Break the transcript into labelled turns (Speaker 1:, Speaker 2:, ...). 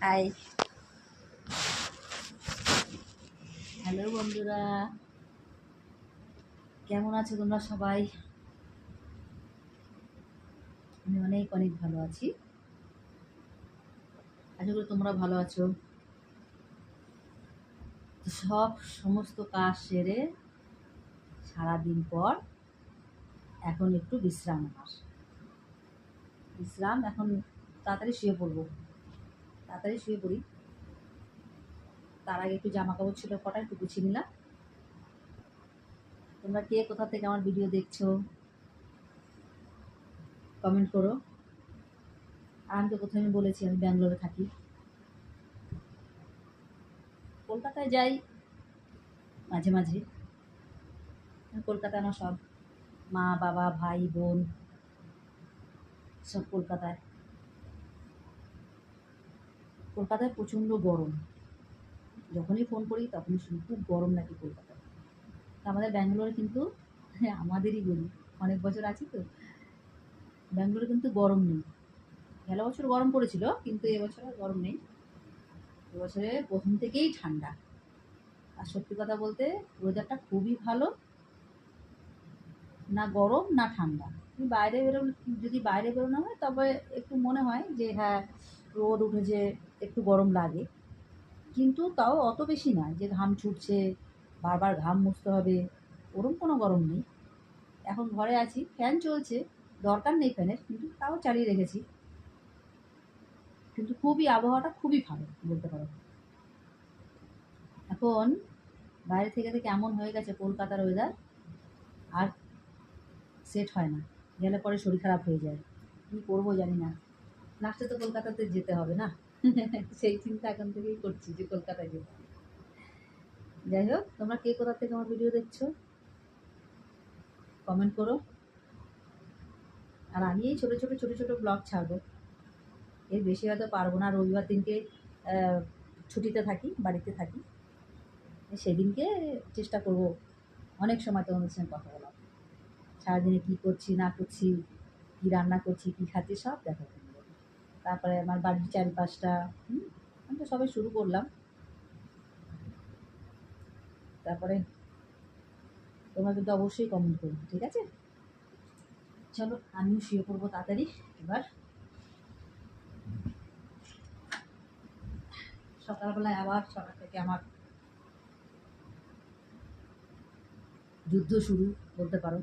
Speaker 1: High, hello বন্ধুরা, কেমন আছো তোমরা সবাই? আমি অনেক অনেক ভালো আছি। আশা করি তোমরা ভালো আছো। তো সমস্ত কাজ সেরে সারাদিন পর এখন একটু বিশ্রাম এখন তাড়াতাড়ি শুয়ে পড়বো। তাড়াতাড়ি শুয়ে পড়ি। তার আগে একটু জামা কাপড় ছিল কটা, একটু গুছিয়ে নিলাম। তোমরা কে কোথা থেকে আমার ভিডিও দেখছো কমেন্ট করো। আর আমি তো প্রথমে বলেছি আমি ব্যাঙ্গালোরে থাকি। কলকাতায় যাই মাঝে মাঝে। কলকাতায় আমার সব মা বাবা ভাই বোন সব কলকাতায়। কলকাতায় প্রচণ্ড গরম। যখনই ফোন করি তখনই শুনি খুব গরম নাকি কলকাতায়। তা আমাদের ব্যাঙ্গালোরে কিন্তু আমাদেরই বলি, অনেক বছর আছি তো, ব্যাঙ্গালোরে কিন্তু গরম নেই। গেল বছর গরম পড়েছিল, কিন্তু এবছর আর গরম নেই। এবছরে প্রথম থেকেই ঠান্ডা। আর সত্যি কথা বলতে ওয়েদারটা খুবই ভালো, না গরম না ঠান্ডা। যদি বাইরে বেরোনো হয় তবে একটু মনে হয় যে হ্যাঁ রোদ উঠেছে, একটু গরম লাগে, কিন্তু তাও অত বেশি না যে ঘাম ছুটছে, বারবার ঘাম মুছতে হবে, ওরকম কোনো গরম নেই। এখন ঘরে আছি, ফ্যান চলছে, দরকার নেই ফ্যানের, কিন্তু তাও চালিয়ে রেখেছি। কিন্তু আবহাওয়াটা খুবই ভালো বলতে পারো। এখন বাইরে থেকে থেকে এমন হয়ে গেছে কলকাতার ওয়েদার, আর সেট হয় না। গেলে পরে শরীর খারাপ হয়ে যায়, কী করবো জানি না। লাস্টে তো কলকাতাতে যেতে হবে না সেই চিন্তা এখন থেকেই করছি যে কলকাতায় যেতে। যাই হোক, তোমরা কে কোথা থেকে আমার ভিডিও দেখছো কমেন্ট করো। আর আমি এই ছোটো ছোটো ছোটো ছোটো ব্লগ ছাড়বো, এর বেশি হয়তো পারবো না। রবিবার দিনকে ছুটিতে থাকি, বাড়িতে থাকি, সেদিনকে চেষ্টা করব অনেক সময় তোমাদের সঙ্গে কথা বলা। সারাদিনে কী করছি না করছি, কী রান্না করছি, কী খাচ্ছি, সব দেখা করবো। তারপরে আমার বাড়ির চারিপাশটা, আমি তো সবাই শুরু করলাম। তারপরে তোমরা কিন্তু অবশ্যই কমেন্ট করবে, ঠিক আছে? চলো আমিও শুয়ে পড়বো তাড়াতাড়ি। এবার সকালবেলায় আবার সকাল থেকে আমার যুদ্ধ শুরু বলতে পারো।